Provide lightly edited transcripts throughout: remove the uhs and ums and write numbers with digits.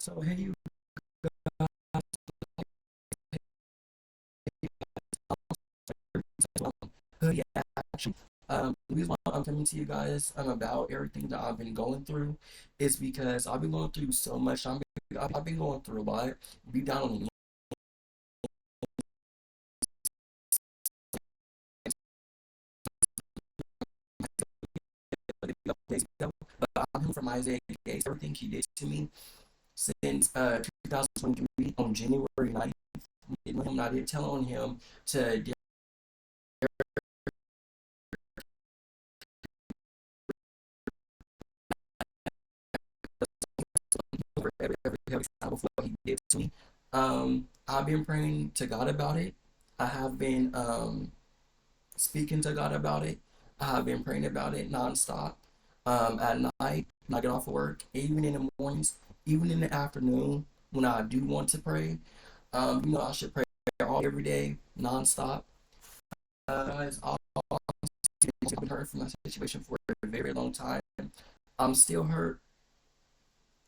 So hey, you hoodie action. The reason why I'm coming to you guys about everything that I've been going through is because I've been going through so much. I've been going through a lot. Be down on days ago, but I'm him from Isaiah Gates. Everything he did to me since 2023 on January 9th. I did tell on him to over every time before he did to me. I've been praying to God about it. I have been speaking to God about it. I have been praying about it nonstop. At night, when I get off of work, even in the mornings, even in the afternoon, when I do want to pray. I should pray all every day, nonstop. Guys, I've been hurt from that situation for a very long time. I'm still hurt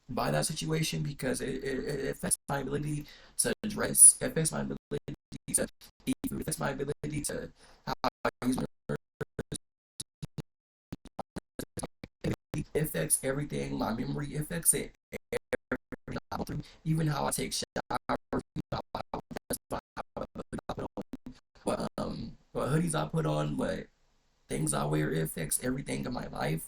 by that situation because it affects my ability to dress. It affects my ability to eat. It affects my ability to how I use my it affects everything, my memory, it affects it everything, even how I take showers, what hoodies I put on, what things I wear, it affects everything in my life.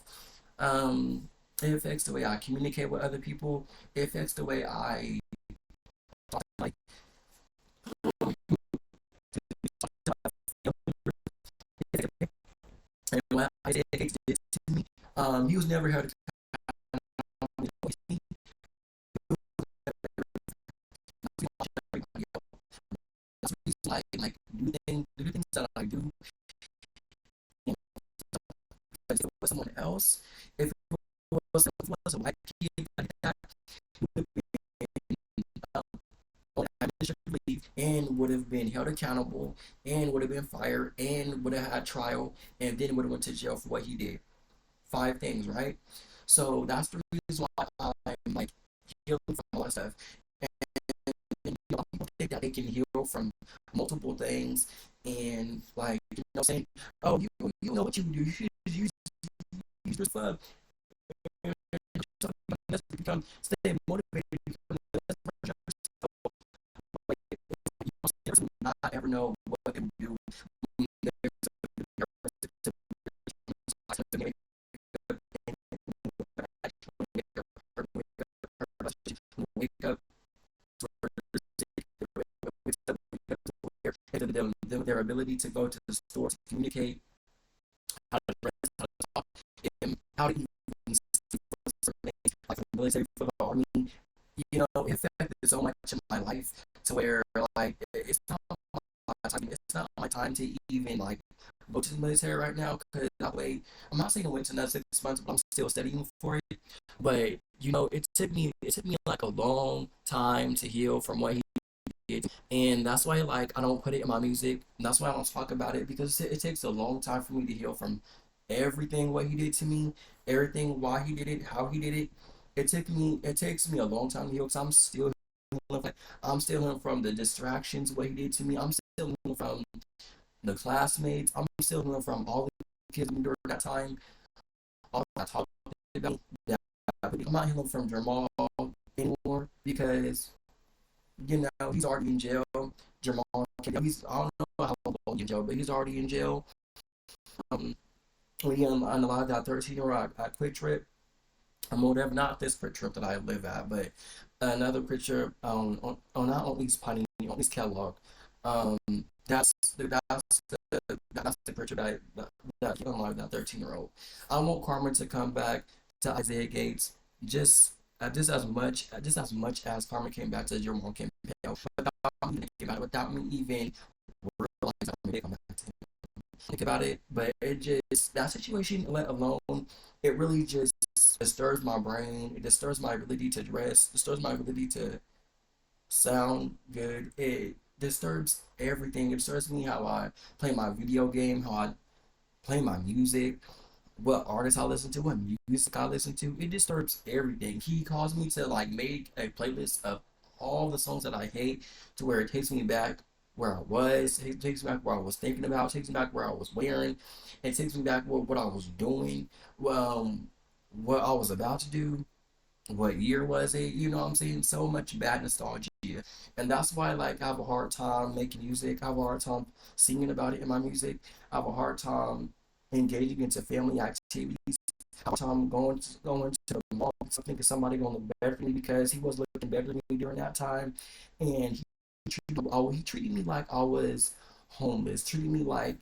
It affects the way I communicate with other people. It affects the way I like. And what Isaiah Gates did to me, he was never held accountable. Like do things that I do if it was someone else, if it was a white kid like that, would have been and would have been held accountable and would have been fired and would have had trial and then would have went to jail for what he did. Five things, right? So that's the reason why I'm like healing from all that stuff. People think that they can heal from multiple things and like saying, oh, you know what you do. You should use this for become stay motivated. Not ever know what to do. Wake up their ability to go to the store to communicate how to dress, how to talk, and how to even like the military for the army. It affected so much in my life to where like it's not my time to even like go to the military right now because that way I'm not saying I went to another 6 months, but I'm still studying for it. But it took me like a long time to heal from what he did, and that's why like I don't put it in my music. And that's why I don't talk about it because it takes a long time for me to heal from everything what he did to me, everything why he did it, how he did it. It takes me a long time to heal because I'm still healing from the distractions what he did to me. I'm still healing from the classmates. I'm still healing from all the kids during that time. All I talked about that. I'm not healing from Jamal anymore because he's already in jail. Jamal, I don't know how long he's in jail, but he's already in jail. Um, we unalived that 13-year-old at Quick Trip. Whatever, not this Quick Trip that I live at, but another Quick Trip on not on East Piney, on East Kellogg. Um, that's the picture that unalived that 13-year-old. I want Carmen to come back to Isaiah Gates just as much as Carmen came back to Jerome Campbell, without me even realizing I'm come back to him. Think about it, but it just that situation let alone it really just disturbs my brain. It disturbs my ability to dress. Disturbs my ability to sound good. It disturbs everything. It disturbs me how I play my video game, how I play my music. what artists I listen to, what music I listen to. It disturbs everything. He caused me to like make a playlist of all the songs that I hate, to where it takes me back where I was. It takes me back where I was thinking about. It takes me back where I was wearing. It takes me back what I was doing. Well, what I was about to do. What year was it? You know what I'm saying? So much bad nostalgia. And that's why like I have a hard time making music. I have a hard time singing about it in my music. I have a hard time engaging into family activities. I have a hard time going to the mall. So thinking somebody gonna look better for me because he was looking better than me during that time. And he treated me like I was homeless, treated me like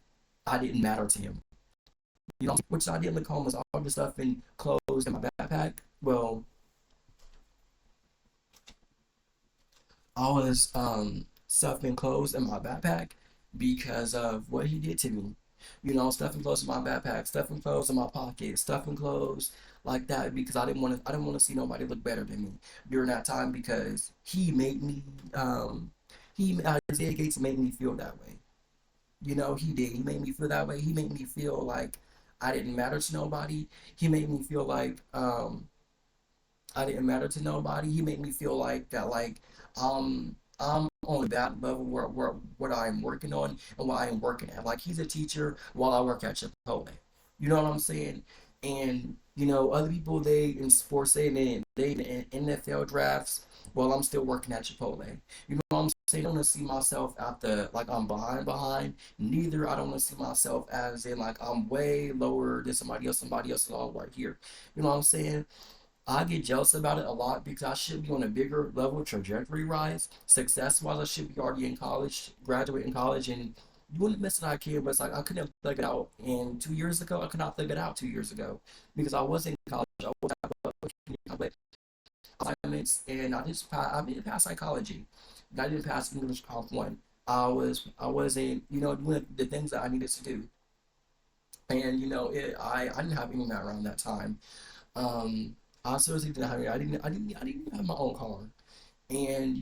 I didn't matter to him. You know, which I didn't look homeless, all the stuff and clothes in my backpack. Well, I was stuffing clothes in my backpack because of what he did to me. You know, stuffing clothes in my backpack, stuffing clothes in my pocket, stuffing clothes like that because I didn't want to see nobody look better than me during that time because he made me Isaiah Gates made me feel that way. You know, he did. He made me feel that way. He made me feel like I didn't matter to nobody. He made me feel like I didn't matter to nobody. He made me feel like that, like I'm on that level where what I'm working on and what I am working at. Like he's a teacher while I work at Chipotle. You know what I'm saying? And you know, other people they in sports they in NFL drafts while I'm still working at Chipotle. You know what I'm saying? I don't want to see myself at the like I'm behind. Neither I don't want to see myself as in like I'm way lower than somebody else is all right here. You know what I'm saying? I get jealous about it a lot because I should be on a bigger level trajectory rise. Success wise, I should be already in college, graduating college, and doing the best that I can. But it's like I couldn't figure it out. And 2 years ago, I could not figure it out 2 years ago because I was in college. I was at assignments, and I didn't pass psychology. I didn't pass English Comp 1. I wasn't doing the things that I needed to do, and I didn't have any of that around that time. I seriously didn't have I didn't even have my own car. And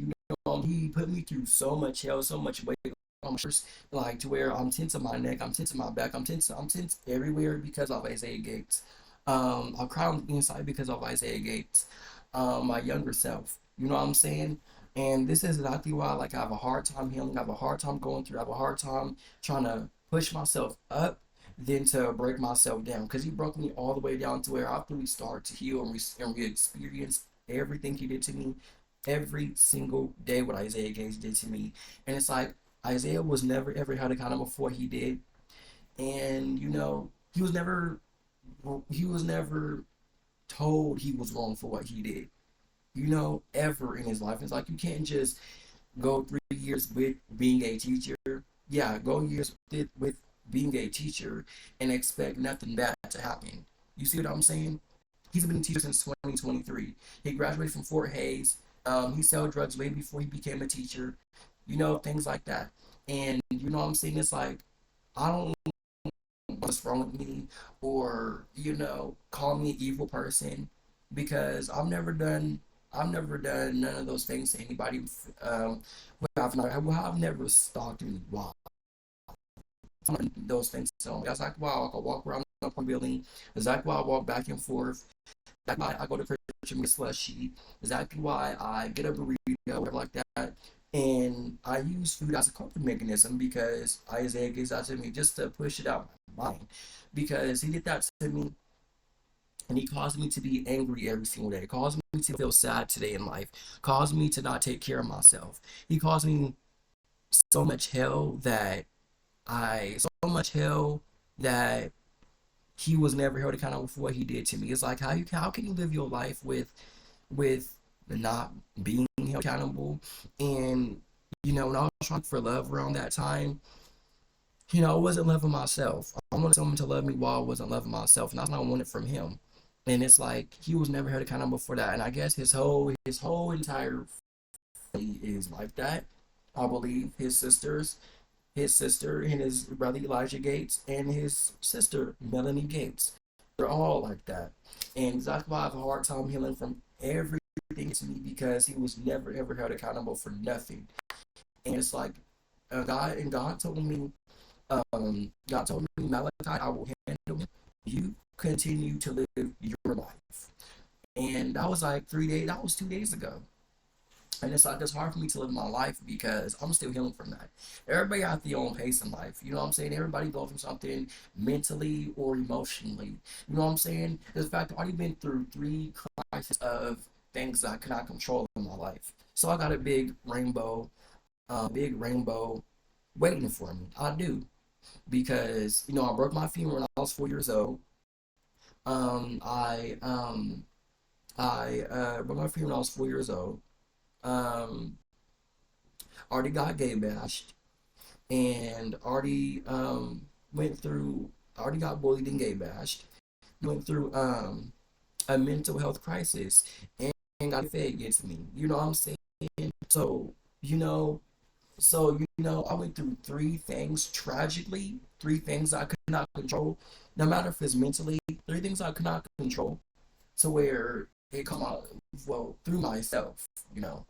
he put me through so much hell, so much weight on my shoulders, like to where I'm tense on my neck, I'm tense on my back, I'm tense everywhere because of Isaiah Gates. I cry on the inside because of Isaiah Gates. My younger self. You know what I'm saying? And this is exactly why like I have a hard time healing, I have a hard time going through, I have a hard time trying to push myself up than to break myself down. Because he broke me all the way down to where I have to restart to heal and re-experience everything he did to me every single day what Isaiah Gates did to me. And it's like Isaiah was never ever held accountable for what he did. And he was never told he was wrong for what he did. Ever in his life. It's like you can't just go 3 years with being a teacher. Yeah, go years with being a teacher and expect nothing bad to happen. You see what I'm saying? He's been a teacher since 2023. He graduated from Fort Hayes. He sold drugs way before he became a teacher. Things like that. And you know what I'm saying? It's like I don't know what's wrong with me or call me an evil person because I've never done none of those things to anybody. I've never stalked any wow those things. So that's like wow, I can walk around the building. Exactly why I walk back and forth. That's why I go to Christian slushy. Exactly why I get a burrito, whatever like that. And I use food as a coping mechanism because Isaiah gives that to me just to push it out my mind. Because he did that to me and he caused me to be angry every single day. Caused me to feel sad today in life. Caused me to not take care of myself. He caused me so much hell that so much hell that he was never held accountable for what he did to me. It's like how can you live your life with not being held accountable? And when I was trying for love around that time, I wasn't loving myself. I wanted someone to love me while I wasn't loving myself, and that's what I wanted from him. And it's like he was never held accountable for that. And I guess his whole entire family is like that. I believe his sister and his brother Elijah Gates and his sister Melanie Gates. They're all like that. And that's why I have a hard time healing from everything to me because he was never ever held accountable for nothing. And it's like God told me, God told me, Malachi, I will handle you. continue to live your life. And that was like 3 days, that was 2 days ago. And it's like it's hard for me to live my life because I'm still healing from that. Everybody has their own pace in life. You know what I'm saying? Everybody goes through something mentally or emotionally. You know what I'm saying? In fact, I've already been through three crises of things that I cannot control in my life. So I got a big rainbow waiting for me. I do. Because, I broke my femur when I was 4 years old. Um, I um I broke my femur when I was 4 years old. Um, already got gay bashed and went through already got bullied and gay bashed. Went through a mental health crisis and got fed against me. You know what I'm saying? So, you know, I went through three things tragically, three things I could not control. No matter if it's mentally, three things I could not control to where it come out through myself, you know.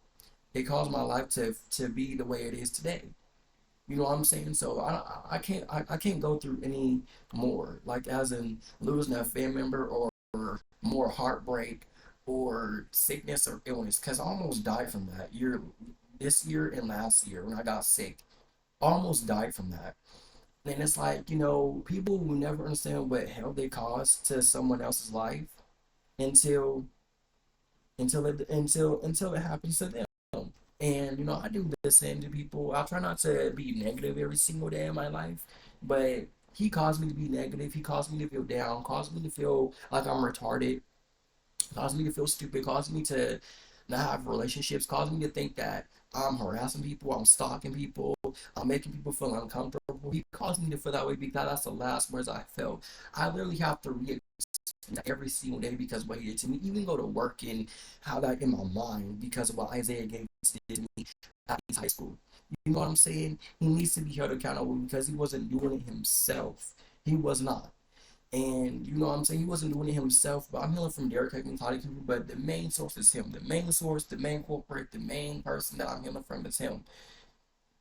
It caused my life to be the way it is today. You know what I'm saying? So I can't go through any more, like as in losing a family member or more heartbreak or sickness or illness, because I almost died from that this year and last year when I got sick. Almost died from that. And it's like, people will never understand what hell they cause to someone else's life until until it happens to them. And I do listen to people. I try not to be negative every single day of my life, but he caused me to be negative. He caused me to feel down, caused me to feel like I'm retarded, caused me to feel stupid, caused me to not have relationships, caused me to think that I'm harassing people, I'm stalking people, I'm making people feel uncomfortable. He caused me to feel that way because that's the last words I felt. I literally have to every single day because what he did to me, even go to work and how that in my mind because of what Isaiah Gates did to me at high school. You know what I'm saying? He needs to be held accountable because he wasn't doing it himself. He was not. And you know what I'm saying? He wasn't doing it himself, but I'm healing from Derek Hagan, Toddy Cooper, but the main source is him. The main source, the main culprit, the main person that I'm healing from is him.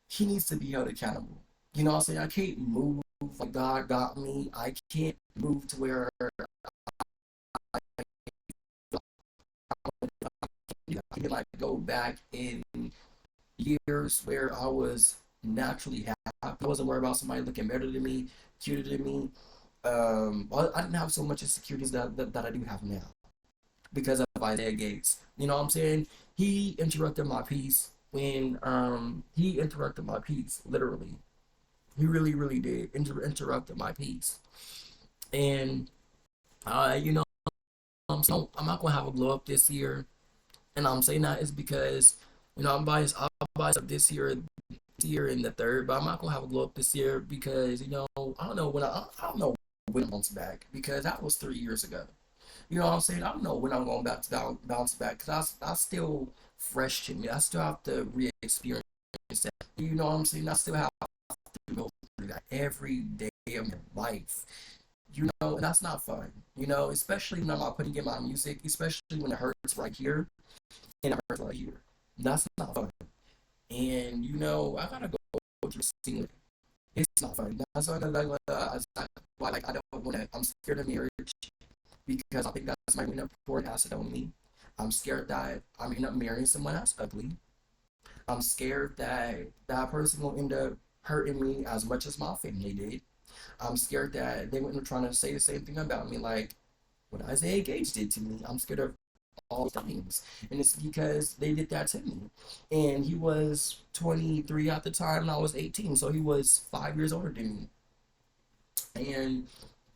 He needs to be held accountable. You know what I'm saying? I can't move like God got me. I can't move to where I can like go back in years where I was naturally happy. I wasn't worried about somebody looking better than me, cuter than me. I didn't have so much insecurities that I do have now because of Isaiah Gates. You know what I'm saying? He interrupted my peace he interrupted my peace, literally. He really, really did interrupted my peace. And you know, I'm not gonna have a glow up this year. And I'm saying that is because, I'll buy stuff this year in the third, but I'm not gonna have a glow up this year because, I don't know I don't know when it bounce back because that was 3 years ago. You know what I'm saying? I don't know when I'm going back to bounce back because I still fresh to me. I still have to re-experience that. You know what I'm saying? I still have to go through that every day of my life. And that's not fun. Especially when I'm not putting in my music, especially when it hurts right here and it hurts right here. That's not fun. And I gotta go through singing. It's not fun. That's why I don't want to. I'm scared of marriage because I think that's my end up pouring acid on me. I'm scared that I'm end up marrying someone else ugly. I'm scared that that person will end up hurting me as much as my family did. I'm scared that they were trying to say the same thing about me, like what Isaiah Gage did to me. I'm scared of all things, and it's because they did that to me. And he was 23 at the time, and I was 18, so he was 5 years older than me. And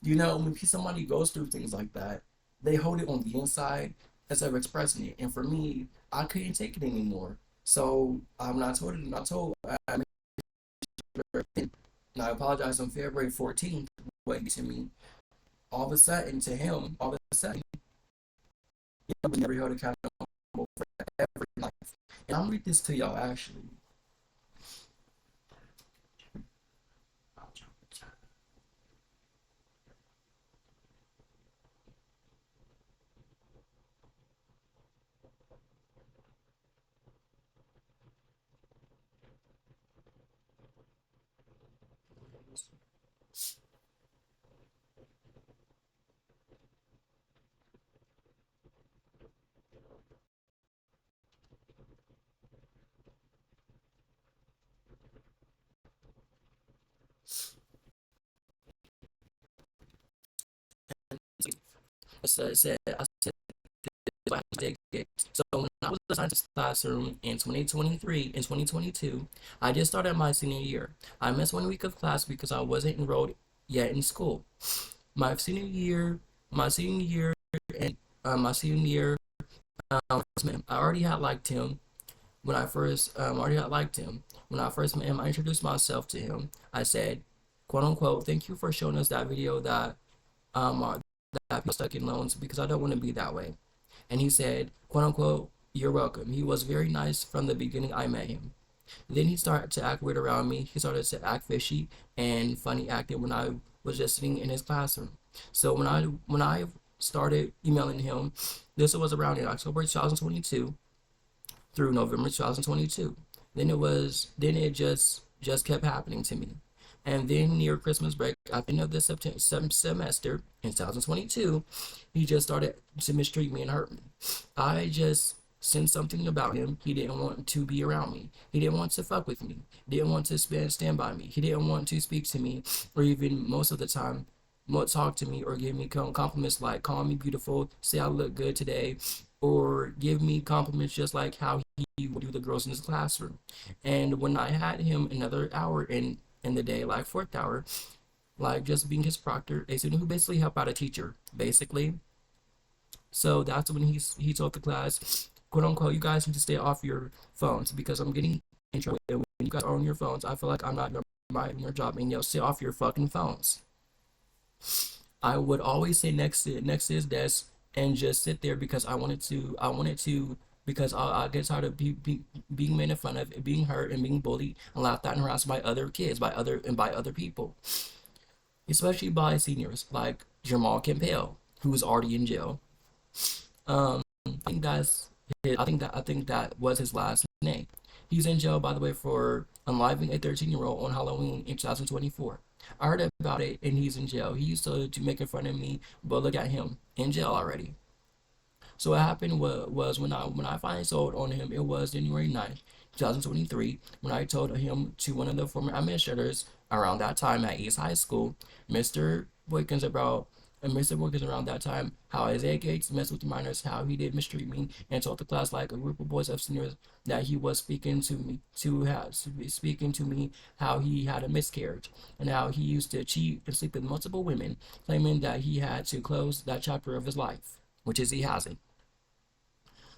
when somebody goes through things like that, they hold it on the inside instead of expressing it. And for me, I couldn't take it anymore. So when I told it, I told, and I apologized on February 14th. What to me, all of a sudden, to him, all of a sudden, I was never held accountable for every life. And I'm read this to y'all actually. I said so when I was assigned to this classroom in 2023 and 2022, I just started my senior year. I missed 1 week of class because I wasn't enrolled yet in school. My senior year, my senior year, and my senior year, I already had liked him when I first already had liked him. When I first met him, I introduced myself to him. I said, "quote unquote," thank you for showing us that video that are that people stuck in loans because I don't want to be that way. And he said, "quote unquote," you're welcome. He was very nice from the beginning I met him. Then he started to act weird around me. He started to act fishy and funny acting when I was just sitting in his classroom. So when I started emailing him, this was around in October 2022 through November 2022. Then it just kept happening to me. And then near Christmas break, at the end of the semester in 2022, he just started to mistreat me and hurt me. I just sensed something about him. He didn't want to be around me. He didn't want to fuck with me. He didn't want to stand by me. He didn't want to speak to me, or even most of the time, talk to me or give me compliments like call me beautiful, say I look good today, or give me compliments just like how he would do the girls in his classroom. And when I had him another hour in the day, like fourth hour, like just being his proctor, a student who basically helped out a teacher, basically. So that's when he told the class, quote unquote, you guys need to stay off your phones because I'm getting in trouble. When you guys are on your phones, I feel like I'm not doing your job, and stay off your fucking phones. I would always sit next to his desk and just sit there because I wanted to because I get tired of being made fun of, being hurt, and being bullied and laughed at and harassed by other kids, by other people, especially by seniors like Jamal Campbell, who's already in jail. I think that's I think that was his last name. He's in jail, by the way, for unaliving a 13-year-old on Halloween in 2024. I heard about it, and he's in jail. He used to make fun of me, but look at him in jail already. So what happened was when I finally told on him, it was January 9th, 2023, when I told him to one of the former administrators around that time at East High School, Mr. Boykins about Mr. Boykins around that time, how Isaiah Gates messed with the minors, how he did mistreat me, and told the class like a group of boys of seniors that he was speaking to me how he had a miscarriage and how he used to cheat and sleep with multiple women, claiming that he had to close that chapter of his life, which is he hasn't.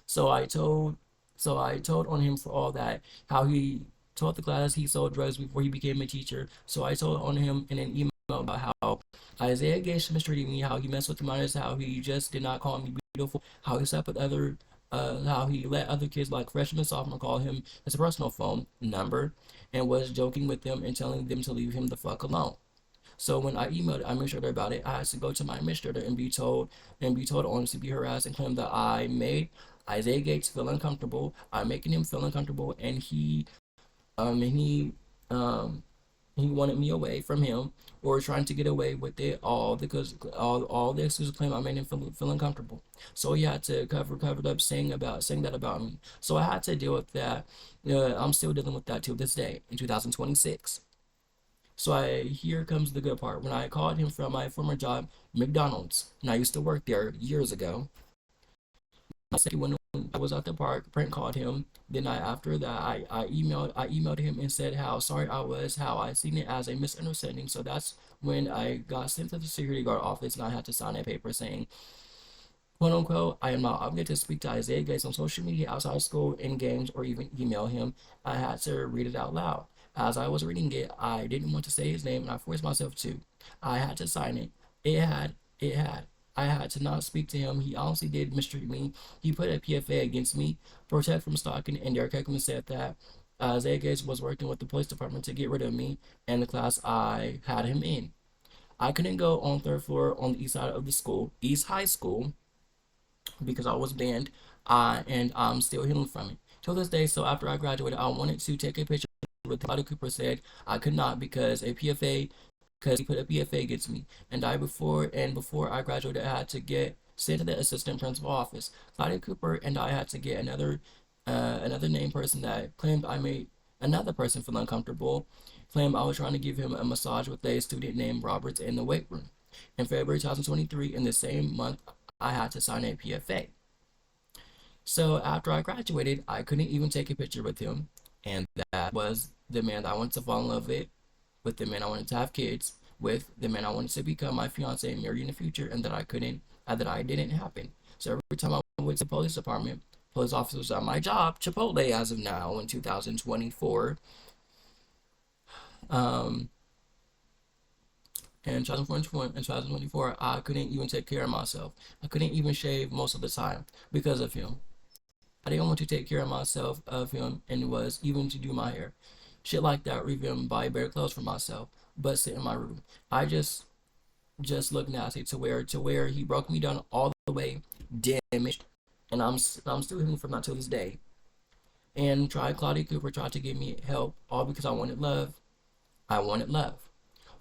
So I told so I told on him for all that, how he taught the class he sold drugs before he became a teacher. So I told on him in an email about how Isaiah Gage mistreated me, how he messed with the minors, how he just did not call me beautiful, how he slept with how he let other kids like freshman, sophomore call him his personal phone number and was joking with them and telling them to leave him the fuck alone. So when I emailed I administrator about it, I had to go to my administrator and be told on to be harassed and claim that I made Isaiah Gates feel uncomfortable. I'm making him feel uncomfortable, and um and he um he wanted me away from him or trying to get away with it all because all the excuses claim I made him feel uncomfortable. So he had to cover up saying that about me. So I had to deal with that. I'm still dealing with that to this day in 2026. So here comes the good part. When I called him from my former job, McDonald's, and I used to work there years ago. When I was at the park, Brent called him. Then after that I emailed him and said how sorry I was, how I seen it as a misunderstanding. So that's when I got sent to the security guard office and I had to sign a paper saying, quote unquote, I am not obligated to speak to Isaiah Gates on social media, outside of school, in games, or even email him. I had to read it out loud. As I was reading it, I didn't want to say his name and I forced myself to. I had to sign it. It had. I had to not speak to him. He honestly did mistreat me. He put a PFA against me, protect from stalking, and Derek Heckman said that Isaiah Gates was working with the police department to get rid of me and the class I had him in. I couldn't go on third floor on the east side of the school, East High School, because I was banned, and I'm still healing from it till this day. So after I graduated, I wanted to take a picture with Clyde Cooper said I could not because he put a PFA against me, and before I graduated, I had to get sent to the assistant principal office. Clyde Cooper and I had to get another named person that claimed I made another person feel uncomfortable, claimed I was trying to give him a massage with a student named Roberts in the weight room. In February 2023, in the same month, I had to sign a PFA. So after I graduated, I couldn't even take a picture with him. And that was the man that I wanted to fall in love with the man I wanted to have kids with, the man I wanted to become my fiance and marry in the future, and that I couldn't, and that I didn't happen. So every time I went to the police department, police officers at my job, Chipotle as of now in 2024, um, and 2024, I couldn't even take care of myself. I couldn't even shave most of the time because of him. I didn't want to take care of myself of him and was even to do my hair. Shit like that, or even buy better clothes for myself, but sit in my room. I just look nasty to where he broke me down all the way, damaged, and I'm still healing from that to this day. And Claudia Cooper tried to give me help, all because I wanted love. I wanted love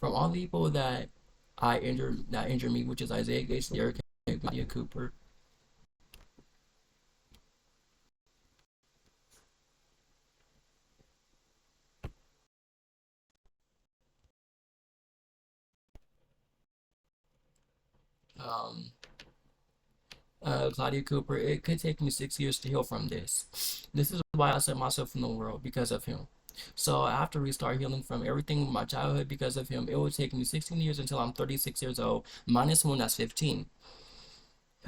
from all the people that injured me, which is Isaiah Gates, Derek, Claudia Cooper. Um, Claudia Cooper, it could take me 6 years to heal from this. This is why I set myself from the world because of him. So after we start healing from everything in my childhood because of him, it would take me 16 years until I'm 36 years old, minus one that's 15.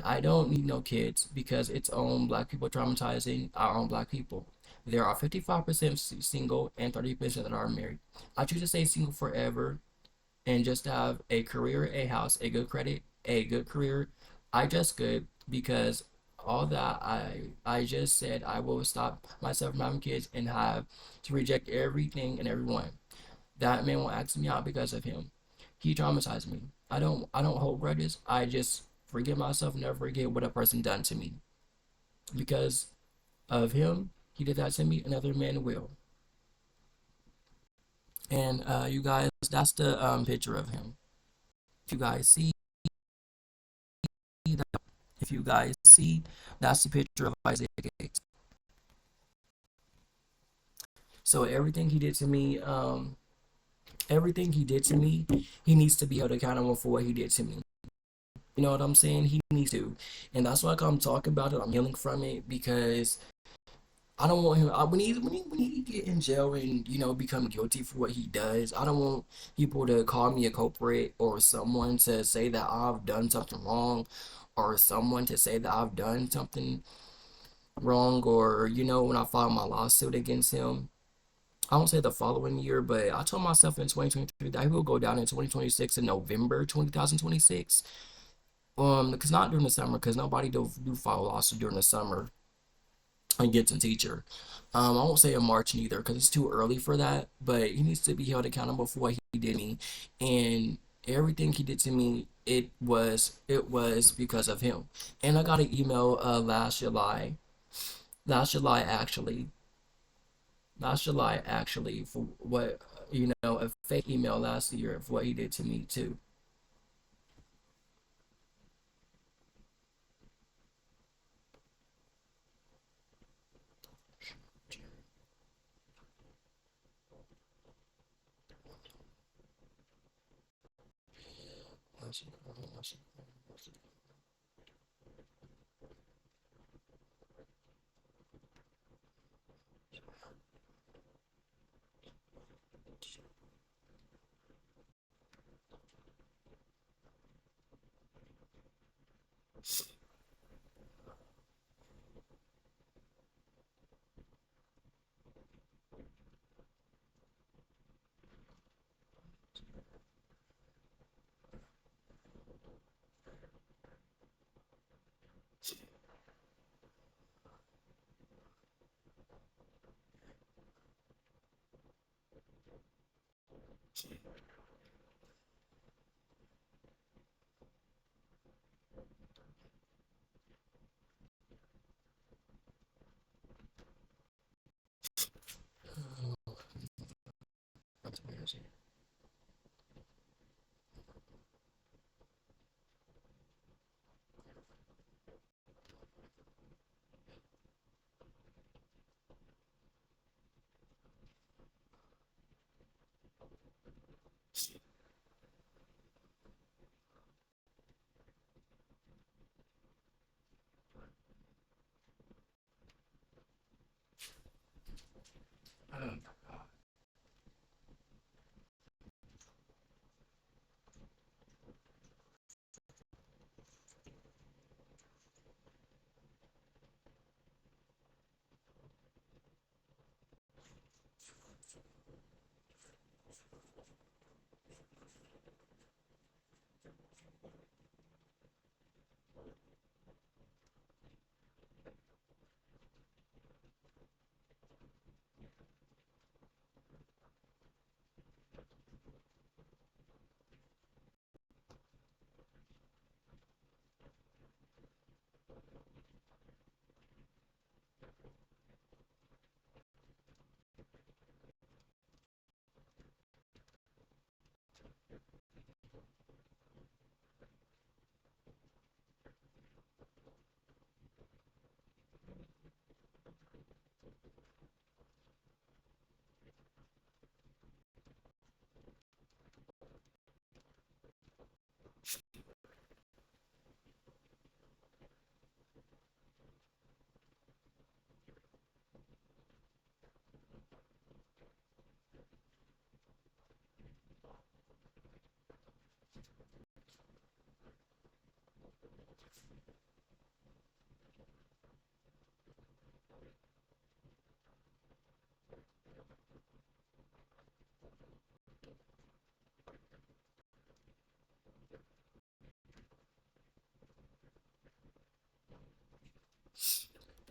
I don't need no kids because it's on black people traumatizing our own black people. There are 55% single and 30% that are married. I choose to stay single forever and just have a career, a house, a good credit, a good career. I just good because all that I just said I will stop myself from having kids and have to reject everything and everyone. That man will ask me out because of him. He traumatized me. I don't hold grudges. I just forgive myself and never forget what a person done to me. Because of him, he did that to me, another man will. And you guys, that's the picture of him. If you guys see that, if you guys see, that's the picture of Isaiah Gates. So everything he did to me, he needs to be held accountable for what he did to me. You know what I'm saying? He needs to, and that's why I'm talking about it. I'm healing from it because I don't want him. When he get in jail and become guilty for what he does, I don't want people to call me a culprit or someone to say that I've done something wrong, or someone to say that I've done something wrong, or when I filed my lawsuit against him. I won't say the following year, but I told myself in 2023 that he will go down in 2026 in November 2026. Because not during the summer, because nobody do file lawsuit during the summer and gets a teacher. I won't say in March neither, because it's too early for that. But he needs to be held accountable for what he did to me, and everything he did to me. It was because of him. And I got an email last July actually for what a fake email last year of what he did to me too.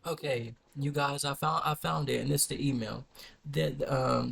Okay, you guys, I found it, and this is the email. This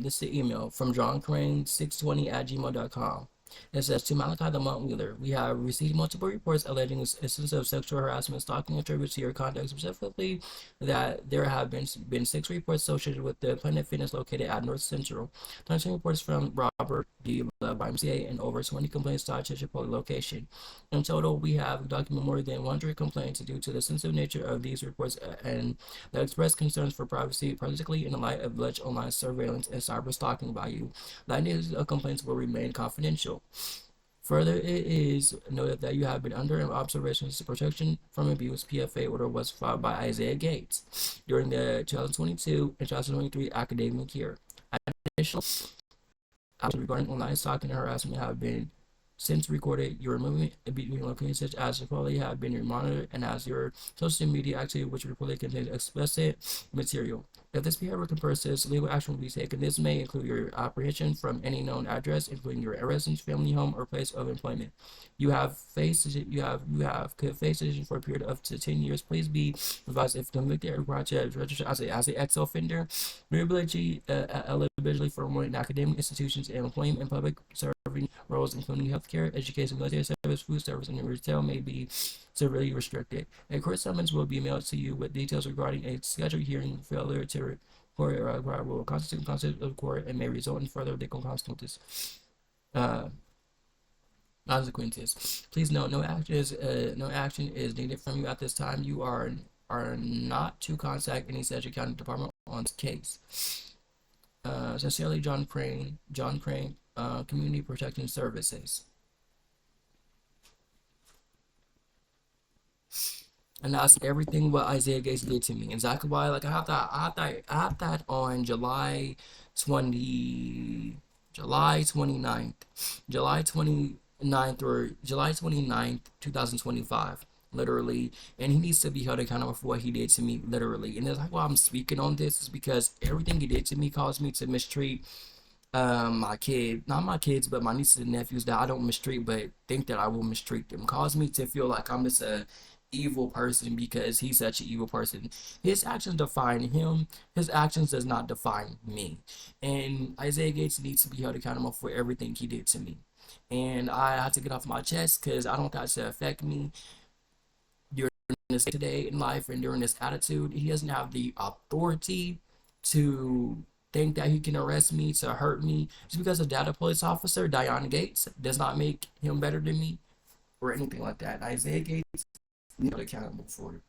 is the email from John Crane 620 at gmail.com. It says to Malachi the Monk Wheeler, we have received multiple reports alleging instances of sexual harassment, stalking, attributed to your conduct, specifically that there have been 6 reports associated with the Planet Fitness located at North Central, 13 reports from Robert D. Love YMCA, and over 20 complaints tied to Chipotle location. In total, we have documented more than 100 complaints due to the sensitive nature of these reports and that express concerns for privacy, particularly in the light of alleged online surveillance and cyber stalking by you. Lines of complaints will remain confidential. Further, it is noted that you have been under observation to protection from abuse. PFA order was filed by Isaiah Gates during the 2022 and 2023 academic year. Additional regarding online stalking and harassment have been since recorded. Your movement between locations such as reportedly have been monitored, and as your social media activity which reportedly contains explicit material. If this behavior persists, legal action will be taken. This may include your apprehension from any known address, including your residence, family home, or place of employment. You have could face decision for a period of up to 10 years. Please be advised if convicted or required to register as an ex-offender. Eligibility for more in academic institutions and employment in public serving roles, including healthcare, education, military service, food service, and retail, may be severely restricted. A court summons will be mailed to you with details regarding a scheduled hearing. Failure to report will constitute concept of court and may result in further legal consequences. Uh, Consequences. Please note, no action is needed from you at this time. You are not to contact any Sedgwick County Department on this case. Sincerely, John Crane. John Crane, Community Protection Services. And that's everything what Isaiah Gates did to me. Exactly why, like I have that on July 29th, July 29th, 2025. Literally, and he needs to be held accountable for what he did to me, literally. And that's like why I'm speaking on this is because everything he did to me caused me to mistreat my kid, not my kids, but my nieces and nephews that I don't mistreat, but think that I will mistreat them. Cause me to feel like I'm just a evil person because he's such an evil person. His actions define him. His actions does not define me. And Isaiah Gates needs to be held accountable for everything he did to me. And I had to get off my chest because I don't want that to affect me during this today in life and during this attitude. He doesn't have the authority to think that he can arrest me to hurt me just because a data police officer, Diana Gates, does not make him better than me or anything like that. Isaiah Gates not accountable for it.